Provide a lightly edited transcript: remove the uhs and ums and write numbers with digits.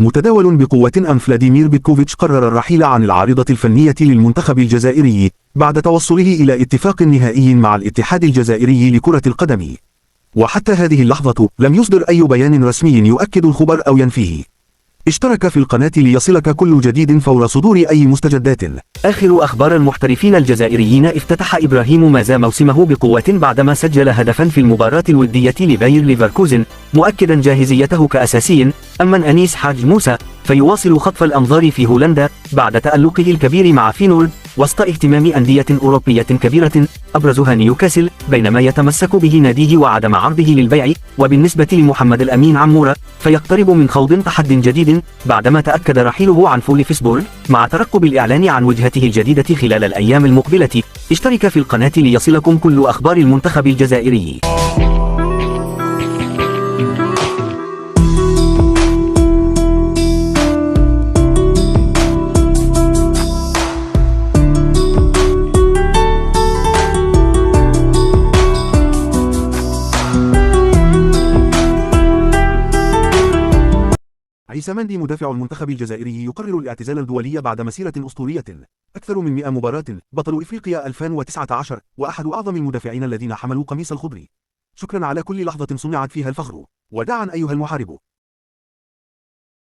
متداول بقوة أن فلاديمير بيتكوفيتش قرر الرحيل عن العارضة الفنية للمنتخب الجزائري بعد توصله إلى اتفاق نهائي مع الاتحاد الجزائري لكرة القدم. وحتى هذه اللحظة لم يصدر أي بيان رسمي يؤكد الخبر أو ينفيه. اشترك في القناة ليصلك كل جديد فور صدور أي مستجدات. آخر أخبار المحترفين الجزائريين: افتتح إبراهيم مازا موسمه بقوة بعدما سجل هدفا في المباراة الودية لباير ليفركوزن، مؤكدا جاهزيته كأساسي. أما أنيس حاج موسى فيواصل خطف الأنظار في هولندا بعد تألقه الكبير مع فينورد وسط اهتمام أندية أوروبية كبيرة أبرزها نيوكاسل، بينما يتمسك به ناديه وعدم عرضه للبيع. وبالنسبة لمحمد الأمين عمورة فيقترب من خوض تحد جديد بعدما تأكد رحيله عن فولفسبورغ مع ترقب الإعلان عن وجهته الجديدة خلال الأيام المقبلة. اشترك في القناة ليصلكم كل أخبار المنتخب الجزائري. عيسى مندي مدافع المنتخب الجزائري يقرر الاعتزال الدولي بعد مسيرة أسطورية أكثر من 100 مباراة، بطل إفريقيا 2019 وأحد أعظم المدافعين الذين حملوا قميص الخضر. شكرا على كل لحظة صنعت فيها الفخر، وداعا أيها المحارب.